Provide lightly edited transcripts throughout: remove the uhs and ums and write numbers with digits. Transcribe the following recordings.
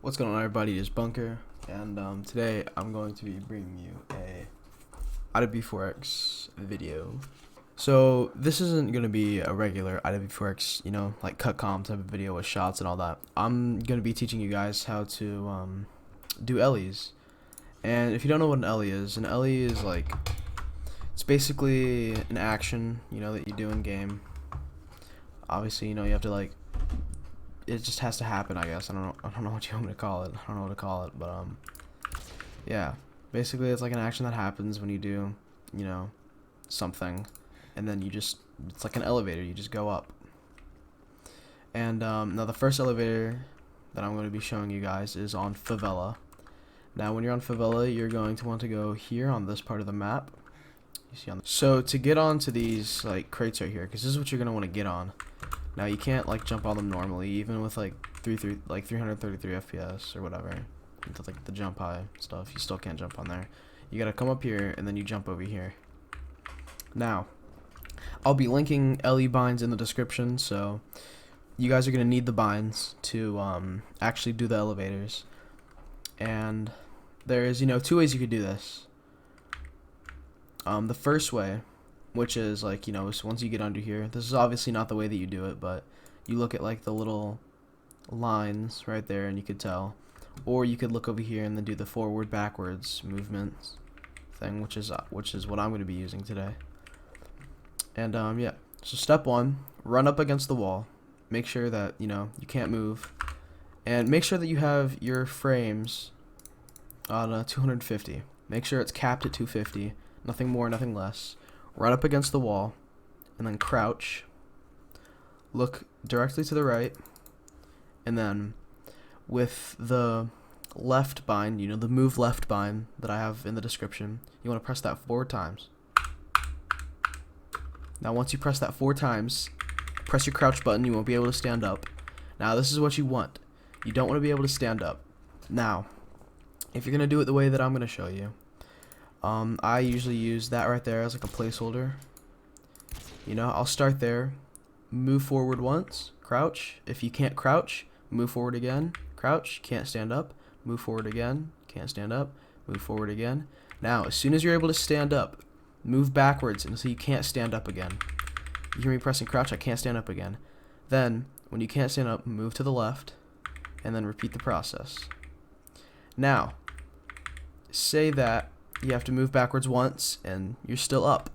What's going on, everybody? It's Bunker, and today I'm going to be bringing you a MW2 video. So this isn't going to be a regular MW2, like cut comm type of video with shots and all that. I'm going to be teaching you guys how to do Ellie's. And if you don't know what an Ellie is like, it's basically an action, that you do in game. Obviously, you have to like, it just has to happen, I guess. I don't know what you want me to call it. I don't know what to call it, but yeah. Basically, it's like an action that happens when you do, something, and then it's like an elevator. You just go up. And now the first elevator that I'm going to be showing you guys is on Favela. Now, when you're on Favela, you're going to want to go here on this part of the map. You see so to get onto these like crates right here, because this is what you're going to want to get on. Now you can't like jump on them normally, even with like 333 FPS or whatever. Into like the jump high stuff, you still can't jump on there. You gotta come up here and then you jump over here. Now, I'll be linking LE binds in the description, so you guys are gonna need the binds to actually do the elevators. And there's two ways you could do this. The first way, which is like, once you get under here, this is obviously not the way that you do it, but you look at like the little lines right there and you could tell. Or you could look over here and then do the forward backwards movements thing, which is what I'm going to be using today. And yeah, so step one, run up against the wall, make sure that you can't move, and make sure that you have your frames on 250. Make sure it's capped at 250, nothing more, nothing less. Run up against the wall, and then crouch, look directly to the right, and then with the left bind, the move left bind that I have in the description, you want to press that 4 times. Now once you press that 4 times, press your crouch button, you won't be able to stand up. Now this is what you want. You don't want to be able to stand up. Now, if you're going to do it the way that I'm going to show you, I usually use that right there as like a placeholder. I'll start there, move forward once, crouch. If you can't crouch, move forward again, crouch, can't stand up, move forward again, can't stand up, move forward again. Now, as soon as you're able to stand up, move backwards until you can't stand up again. You hear me pressing crouch, I can't stand up again. Then, when you can't stand up, move to the left, and then repeat the process. Now, say that you have to move backwards once and you're still up.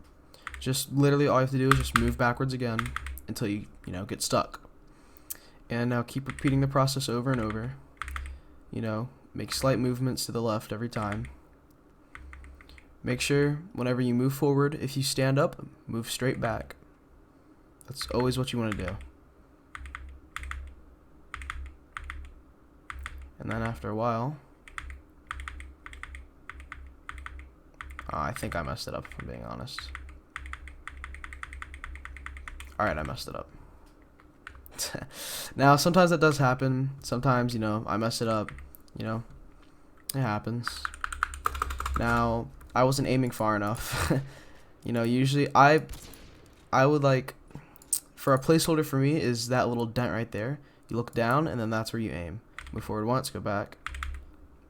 Just literally all you have to do is just move backwards again until you get stuck. And now keep repeating the process over and over. Make slight movements to the left every time. Make sure whenever you move forward, if you stand up, move straight back. That's always what you want to do. And then after a while, I think I messed it up, if I'm being honest. Alright, I messed it up. Now, sometimes that does happen. Sometimes, I mess it up. It happens. Now, I wasn't aiming far enough. Usually I would like, for a placeholder for me is that little dent right there. You look down, and then that's where you aim. Move forward once, go back.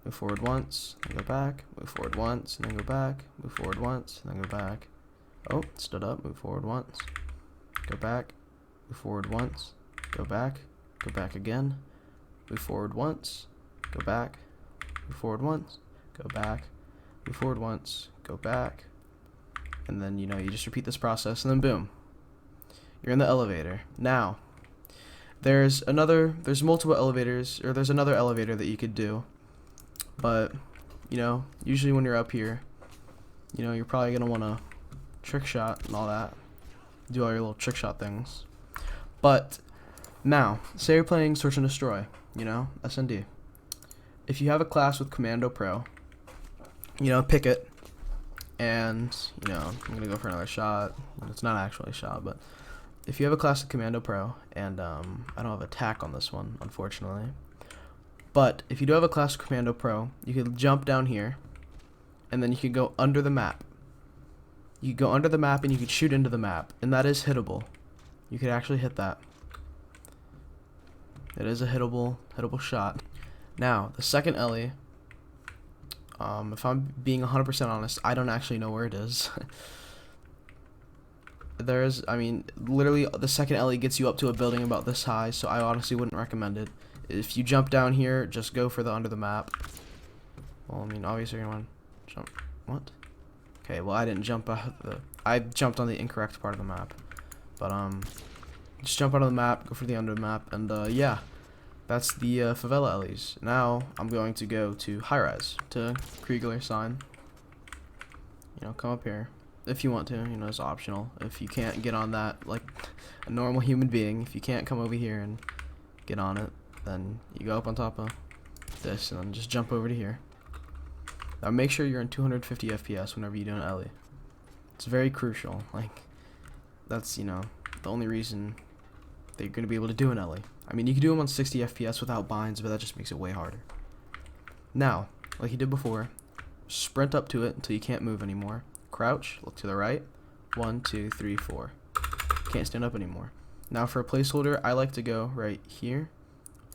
Move forward once, and go back. Move forward once, and then go back. Move forward once, and then go back. Oh, stood up. Move forward once. Go back. Move forward once. Go back. Go back again. Move forward once. Go back. Move forward once. Go back. Move forward once. Go back. And then, you just repeat this process, and then boom. You're in the elevator. Now, there's multiple elevators, or there's another elevator that you could do. But, usually when you're up here, you're probably going to want to trick shot and all that. Do all your little trick shot things. But, now, say you're playing Search and Destroy, SND. If you have a class with Commando Pro, pick it. And, I'm going to go for another shot. It's not actually a shot, but if you have a class with Commando Pro, and I don't have attack on this one, unfortunately. But if you do have a class with Commando Pro, you could jump down here, and then you could go under the map. You could go under the map and you could shoot into the map, and that is hittable. You could actually hit that. It is a hittable shot. Now, the second Ellie, if I'm being 100% honest, I don't actually know where it is. I mean, literally, the second Ellie gets you up to a building about this high, so I honestly wouldn't recommend it. If you jump down here, just go for the under the map. Well, I mean, obviously you're gonna want to jump. What? Okay, well, I didn't jump I jumped on the incorrect part of the map. But, just jump out of the map, go for the under the map, and, yeah. That's the favela Ellies. Now, I'm going to go to high rise, to Kriegler sign. You know, come up here. If you want to, you know, it's optional. If you can't get on that, like a normal human being, if you can't come over here and get on it, then you go up on top of this and then just jump over to here. Now make sure you're in 250 FPS whenever you do an Ellie. It's very crucial. Like, that's, you know, the only reason that you're going to be able to do an Ellie. I mean, you can do them on 60 FPS without binds, but that just makes it way harder. Now, like you did before, sprint up to it until you can't move anymore. Crouch, look to the right. 1, 2, 3, 4. Can't stand up anymore. Now for a placeholder, I like to go right here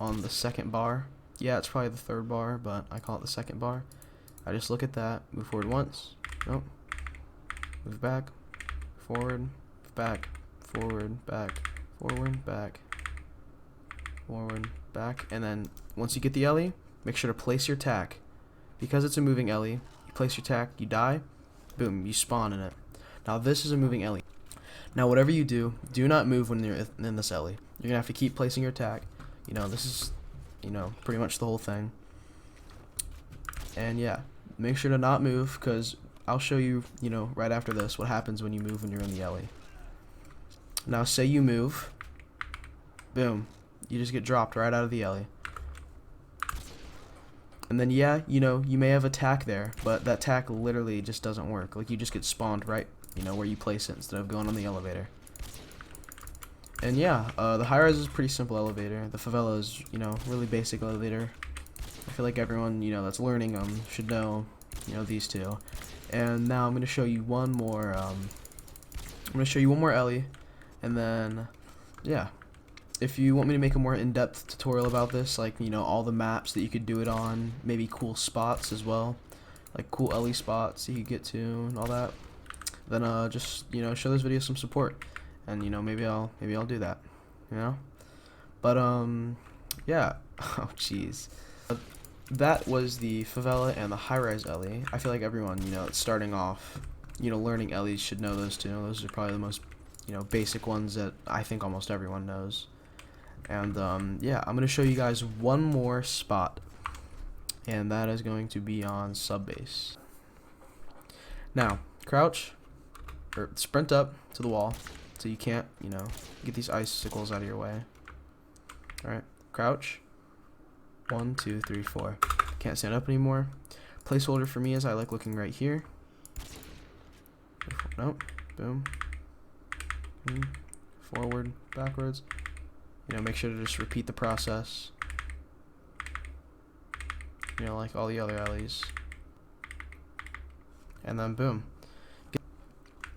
on the second bar. Yeah, it's probably the third bar, but I call it the second bar. I just look at that, move forward once. Nope. Move back, forward, back, forward, back, forward, back, forward, back, and then once you get the Ellie, make sure to place your tack. Because it's a moving Ellie, you place your tack, you die, boom, you spawn in it. Now this is a moving Ellie. Now whatever you do not move when you're in this Ellie. You're gonna have to keep placing your tack. You know, this is, you know, pretty much the whole thing. And yeah, make sure to not move, because I'll show you, you know, right after this what happens when you move when you're in the Ellie. Now say you move, boom, you just get dropped right out of the Ellie. And then yeah, you know, you may have a tack there, but that tack literally just doesn't work. Like, you just get spawned right, you know, where you place it instead of going on the elevator. And yeah, the high rise is a pretty simple elevator. The favela is, you know, really basic elevator. I feel like everyone, you know, that's learning them should know, you know, these two. And now I'm gonna show you one more. I'm gonna show you one more Ellie, and then yeah. If you want me to make a more in-depth tutorial about this, like, you know, all the maps that you could do it on, maybe cool spots as well, like cool Ellie spots you could get to and all that, then just, you know, show this video some support, and, you know, maybe I'll do that, you know. But yeah. Oh jeez. That was the favela and the high-rise Ellie. I feel like everyone, you know, that's starting off, you know, learning Ellies should know those two. Those are probably the most, you know, basic ones that I think almost everyone knows. And yeah, I'm gonna show you guys one more spot, and that is going to be on sub base. Now crouch or sprint up to the wall so you can't, you know, get these icicles out of your way. Alright, crouch. 1, 2, 3, 4. Can't stand up anymore. Placeholder for me is I like looking right here. Nope. Boom. Forward, backwards. You know, make sure to just repeat the process. You know, like all the other Ellies. And then boom.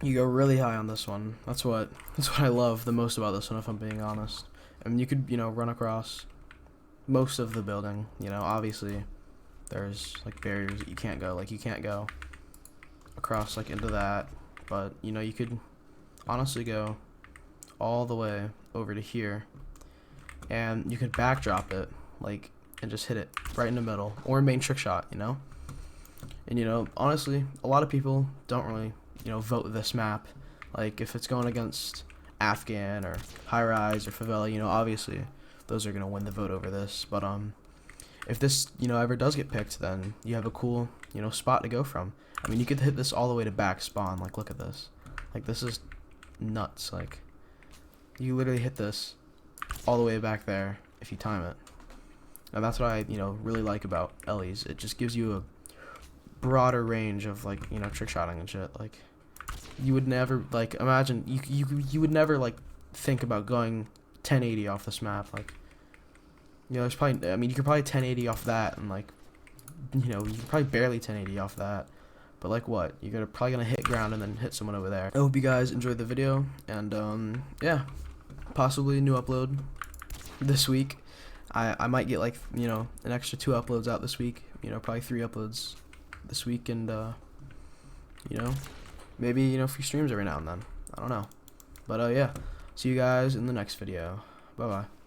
You go really high on this one. That's what I love the most about this one, if I'm being honest. I mean, you could, you know, run across most of the building. You know, obviously there's like barriers that you can't go. Like, you can't go across like into that. But, you know, you could honestly go all the way over to here. And you could backdrop it, like, and just hit it right in the middle, or main trick shot, you know. And, you know, honestly, a lot of people don't really, you know, vote this map. Like, if it's going against Afghan or high rise or favela, you know, obviously those are gonna win the vote over this. But if this, you know, ever does get picked, then you have a cool, you know, spot to go from. I mean, you could hit this all the way to back spawn. Like, look at this. Like, this is nuts. Like, you literally hit this all the way back there if you time it. And that's what I, you know, really like about Ellies. It just gives you a broader range of, like, you know, trick shotting and shit. Like, you would never, like, imagine you would never, like, think about going 1080 off this map. Like, you know, there's probably, I mean, you could probably 1080 off that, and, like, you know, you could probably barely 1080 off that. But, like, what? You're probably gonna hit ground and then hit someone over there. I hope you guys enjoyed the video, and yeah, possibly a new upload this week. I might get like, you know, an extra 2 uploads out this week, you know, probably 3 uploads this week, and you know, maybe, you know, a few streams every now and then. I don't know. But yeah, see you guys in the next video. Bye bye.